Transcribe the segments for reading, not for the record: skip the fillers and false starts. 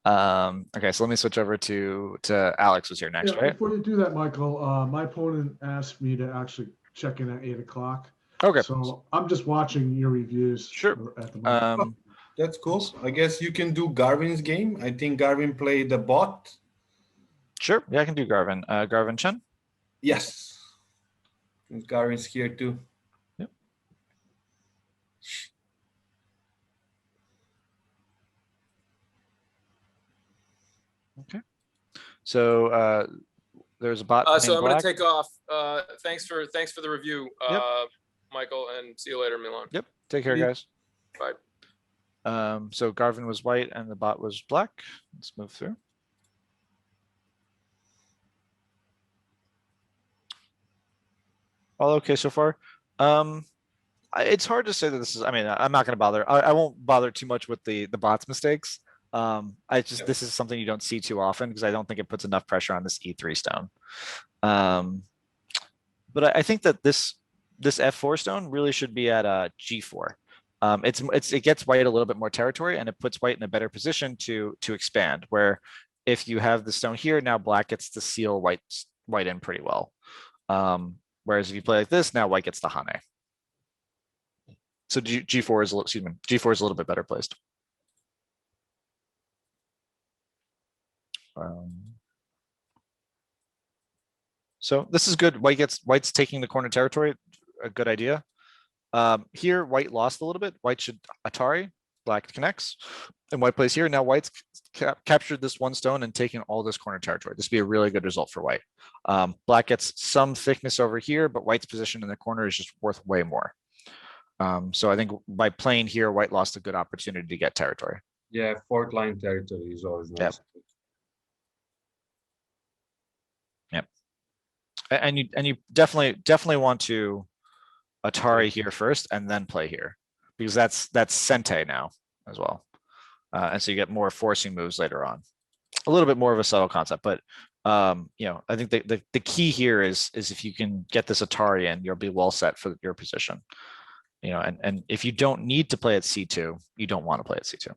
Okay, so let me switch over to Alex was here next, Yeah, right? before you do that, Michael, my opponent asked me to actually check in at 8 o'clock. Okay, So I'm just watching your reviews sure. at the moment. Oh, Um, that's cool. I guess you can do Garvin's game. I think Garvin played the bot. sure. Yeah, I can do Garvin. Garvin Chen. Yes. Garvin's here too. Yep. Okay. So there's a bot So playing I'm going black. to take off. Thanks for the review, Yep. Michael, and see you later, Milan. Yep. Take care, guys. Bye. So Garvin was white and the bot was black. Let's move through. All okay so far. It's hard to say that this is, I mean, I'm not going to bother. I won't bother too much with the bot's mistakes. This is something you don't see too often because I don't think it puts enough pressure on this E3 stone. But I think that this F4 stone really should be at G4. It gets white a little bit more territory and it puts white in a better position to expand. Where if you have the stone here, now black gets to seal white in pretty well. Whereas if you play like this, now white gets the Hane. So G4 is G4 is a little bit better placed. So this is good. White's taking the corner territory. A good idea. Here, white lost a little bit. White should Atari. Black connects, and white plays here. Now white's captured this one stone and taken all this corner territory. This would be a really good result for white. Black gets some thickness over here, but white's position in the corner is just worth way more. So I think by playing here, white lost a good opportunity to get territory. Yeah, fourth line territory is always nice. Yep. And you definitely want to Atari here first and then play here because that's Sente now as well. And so you get more forcing moves later on. A little bit more of a subtle concept, but I think the key here is if you can get this Atari in, you'll be well set for your position. And if you don't need to play at C2, you don't want to play at C2.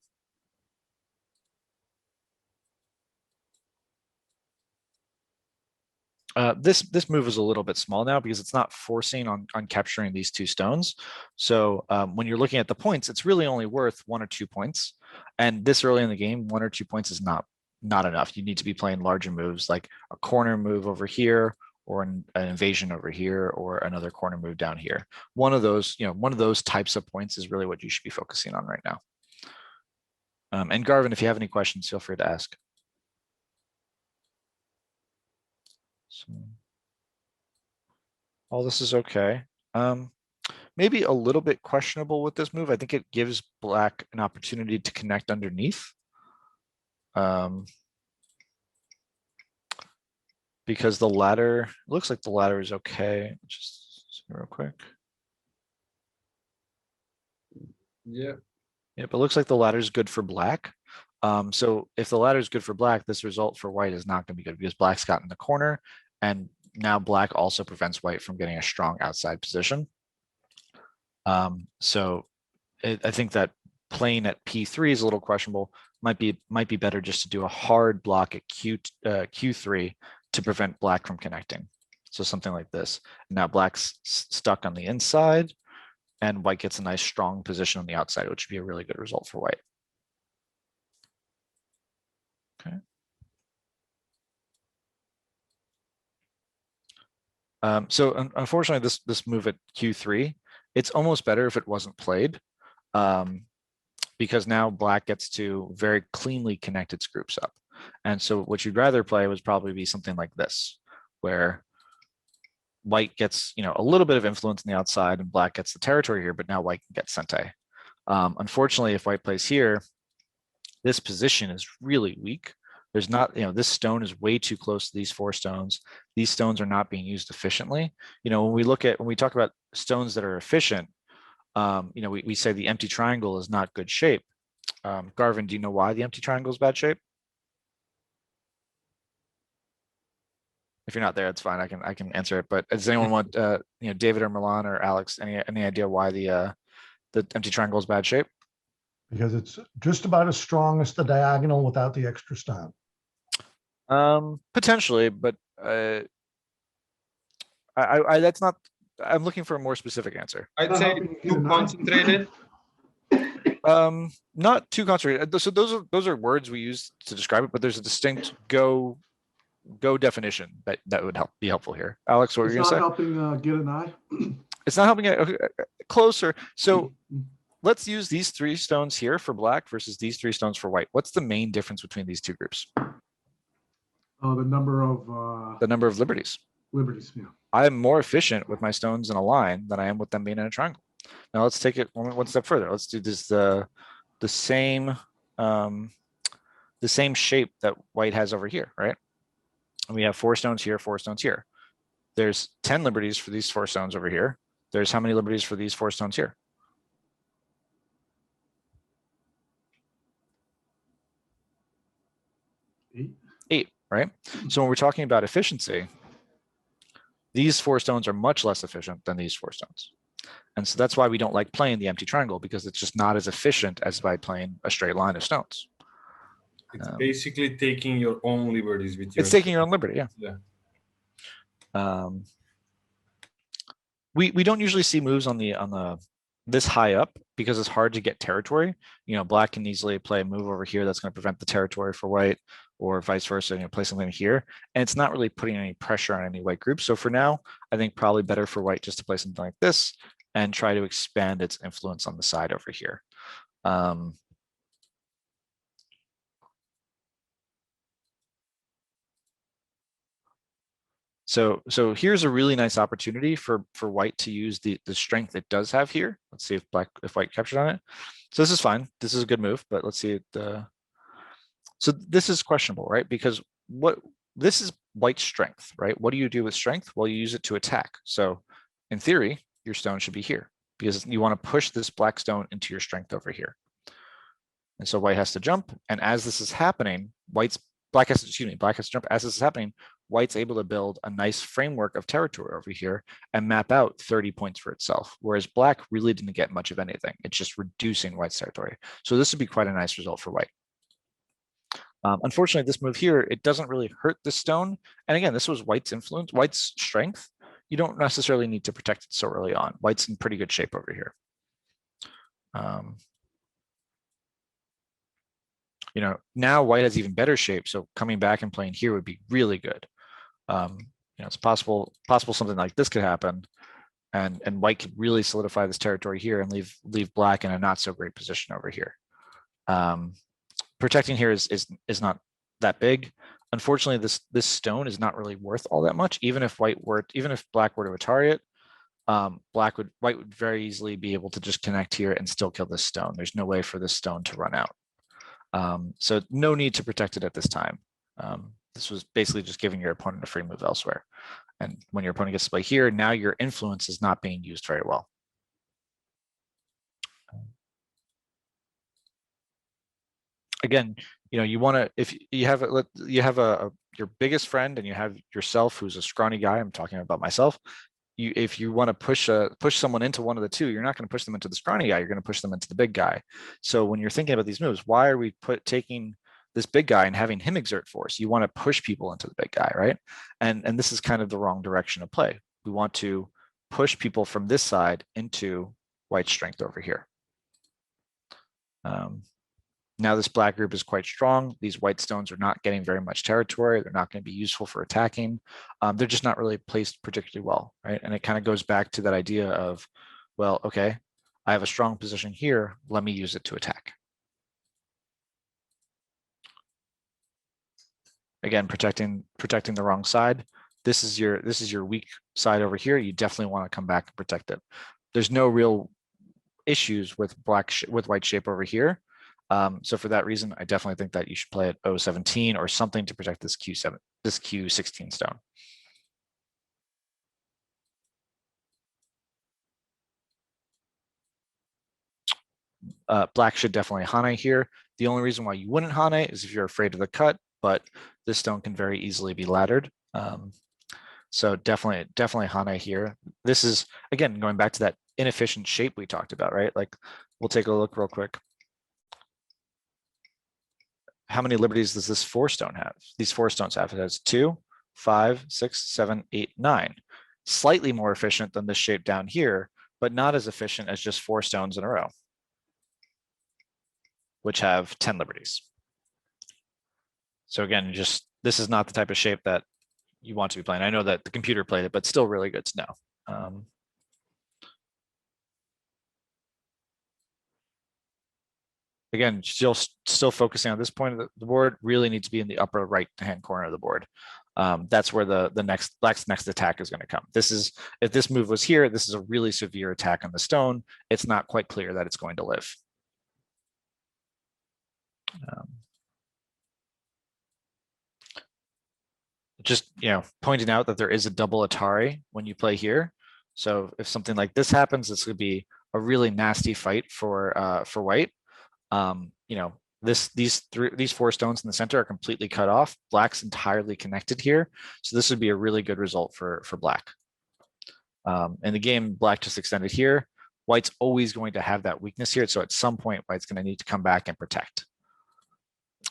This move is a little bit small now because it's not forcing on capturing these two stones. So when you're looking at the points, it's really only worth 1 or 2 points. And this early in the game, 1 or 2 points is not enough. You need to be playing larger moves like a corner move over here or an invasion over here or another corner move down here. One of those types of points is really what you should be focusing on right now. And Garvin, if you have any questions, feel free to ask. So all this is okay. Maybe a little bit questionable with this move. I think it gives black an opportunity to connect underneath. Because the ladder looks like the ladder is okay. Just see real quick. Yeah. Yeah, but it looks like the ladder is good for black. So if the ladder is good for black, this result for white is not going to be good because black's got in the corner, and now black also prevents white from getting a strong outside position. So I think that playing at P3 is a little questionable. Might be better just to do a hard block at Q3 to prevent black from connecting. So something like this. Now black's stuck on the inside, and white gets a nice strong position on the outside, which would be a really good result for white. Okay. So unfortunately, this move at Q3, it's almost better if it wasn't played, because now black gets to very cleanly connect its groups up. And so what you'd rather play would probably be something like this, where white gets a little bit of influence on the outside and black gets the territory here, but now white can get Sente. Unfortunately, if white plays here, this position is really weak. There's not, this stone is way too close to these 4 stones. These stones are not being used efficiently. When we talk about stones that are efficient, we say the empty triangle is not good shape. Garvin, do you know why the empty triangle is bad shape? If you're not there, it's fine. I can answer it. But does anyone want, David or Milan or Alex, any idea why the empty triangle is bad shape? Because it's just about as strong as the diagonal without the extra stone. Potentially, but I that's not. I'm looking for a more specific answer. I'd Not say helping too either, no. concentrated. Not too concentrated. So those are words we use to describe it, but there's a distinct go definition that would be helpful here. Alex, what were It's you gonna not say? helping get an eye. It's not helping it. Okay, closer. So let's use these 3 stones here for black versus these 3 stones for white. What's the main difference between these 2 groups? The number of The number of liberties. liberties. Yeah. I am more efficient with my stones in a line than I am with them being in a triangle. Now let's take it one step further. Let's do this the same shape that white has over here, right? And we have 4 stones here, 4 stones here. There's 10 liberties for these 4 stones over here. There's how many liberties for these 4 stones here? 8. 8, right? So when we're talking about efficiency, these 4 stones are much less efficient than these 4 stones. And so that's why we don't like playing the empty triangle, because it's just not as efficient as by playing a straight line of stones. It's basically taking your own liberties with your. It's taking your own liberty, yeah. Yeah. We don't usually see moves on the this high up because it's hard to get territory. You know, black can easily play a move over here that's going to prevent the territory for white, or vice versa, you know, play something here. And it's not really putting any pressure on any white group. So for now, I think probably better for white just to play something like this and try to expand its influence on the side over here. So here's a really nice opportunity for white to use the strength it does have here. Let's see if white captured on it. So this is fine. This is a good move, but let's see it. So this is questionable, right? Because this is white's strength, right? What do you do with strength? Well, you use it to attack. So in theory, your stone should be here because you want to push this black stone into your strength over here. And so white has to jump. And as this is happening, black has to jump. As this is happening, white's able to build a nice framework of territory over here and map out 30 points for itself, whereas black really didn't get much of anything. It's just reducing white's territory. So this would be quite a nice result for white. Unfortunately, this move here, it doesn't really hurt the stone. And again, this was white's influence, white's strength. You don't necessarily need to protect it so early on. White's in pretty good shape over here. You know, now white has even better shape. So coming back and playing here would be really good. You know, it's possible something like this could happen, and white could really solidify this territory here and leave black in a not so great position over here. Protecting here is not that big. Unfortunately, this stone is not really worth all that much. Even if black were to Atari it, white would very easily be able to just connect here and still kill this stone. There's no way for this stone to run out. So no need to protect it at this time. This was basically just giving your opponent a free move elsewhere. And when your opponent gets to play here, now your influence is not being used very well. Again, you know, you want to, if you have your biggest friend and you have yourself who's a scrawny guy, I'm talking about myself. If you want to push someone into one of the two, you're not going to push them into the scrawny guy. You're going to push them into the big guy. So when you're thinking about these moves, why are we taking this big guy and having him exert force? You want to push people into the big guy, right? And this is kind of the wrong direction of play. We want to push people from this side into white's strength over here. Now this black group is quite strong. These white stones are not getting very much territory. They're not going to be useful for attacking. They're just not really placed particularly well, right? And it kind of goes back to that idea of, well, okay, I have a strong position here. Let me use it to attack. Again, protecting the wrong side. This is your weak side over here. You definitely want to come back and protect it. There's no real issues with white shape over here. So for that reason, I definitely think that you should play at 017 or something to protect this Q16 stone. Black should definitely Hane here. The only reason why you wouldn't Hane is if you're afraid of the cut, but this stone can very easily be laddered. So definitely Hane here. This is, again, going back to that inefficient shape we talked about, right? Like, we'll take a look real quick. how many liberties does this 4 stone have? These 4 stones have. It has 2, 5, 6, 7, 8, 9. Slightly more efficient than this shape down here, but not as efficient as just 4 stones in a row, which have 10 liberties. So again, just this is not the type of shape that you want to be playing. I know that the computer played it, but still really good to know. Again, still focusing on this point of the board, really needs to be in the upper right-hand corner of the board. That's where the Black's next attack is going to come. This is, if this move was here, this is a really severe attack on the stone. It's not quite clear that it's going to live. Just, pointing out that there is a double Atari when you play here. So if something like this happens, this would be a really nasty fight for white. These 4 stones in the center are completely cut off. Black's entirely connected here. So this would be a really good result for Black. In the game, Black just extended here. White's always going to have that weakness here. So at some point, White's going to need to come back and protect.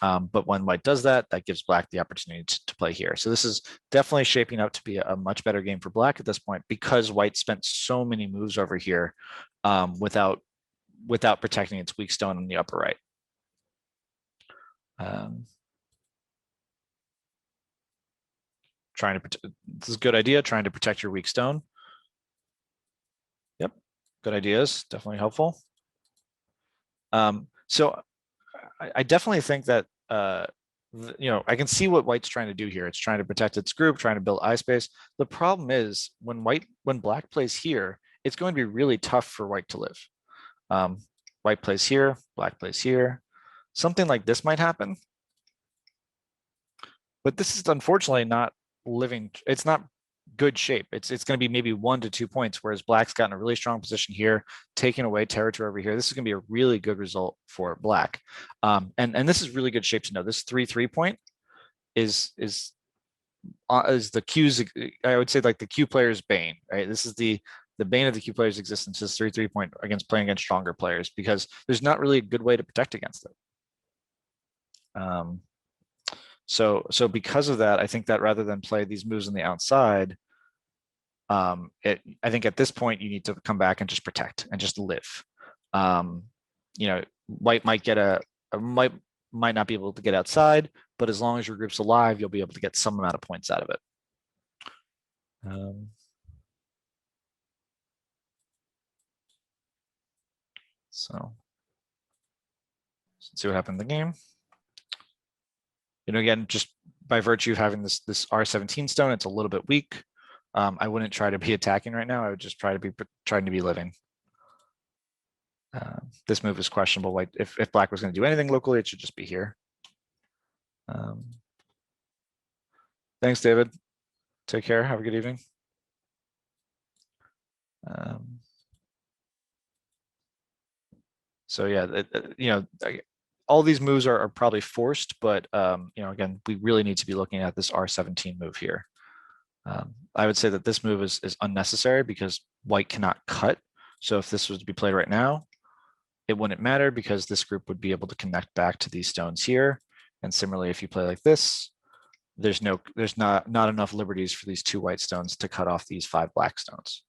But when White does that, that gives Black the opportunity to play here. So this is definitely shaping up to be a much better game for Black at this point, because White spent so many moves over here without protecting its weak stone in the upper right. This is a good idea, trying to protect your weak stone. Yep, good ideas, definitely helpful. So I definitely think that, I can see what White's trying to do here. It's trying to protect its group, trying to build eye space. The problem is when Black plays here, it's going to be really tough for White to live. White plays here, Black plays here. Something like this might happen. But this is unfortunately not living. It's not good shape. It's going to be maybe 1 to 2 points, whereas Black's gotten a really strong position here, taking away territory over here. This is going to be a really good result for Black. And this is really good shape to know. This 3-3 point is the Q's, I would say, like the Q player's bane, right? This is the bane of the Q player's existence, is 3-3 point against playing against stronger players, because there's not really a good way to protect against it. So because of that, I think that rather than play these moves on the outside, I think at this point you need to come back and just protect and just live. White might get might not be able to get outside, but as long as your group's alive, you'll be able to get some amount of points out of it. So let's see what happened in the game. Again, just by virtue of having this R17 stone, it's a little bit weak. I wouldn't try to be attacking right now. I would just trying to be living. This move is questionable. Like if Black was going to do anything locally, it should just be here. Thanks, David. Take care. Have a good evening. So yeah, all these moves are probably forced, but again, we really need to be looking at this R17 move here. I would say that this move is unnecessary because White cannot cut. So if this was to be played right now, it wouldn't matter because this group would be able to connect back to these stones here. And similarly, if you play like this, there's not enough liberties for these 2 white stones to cut off these 5 black stones.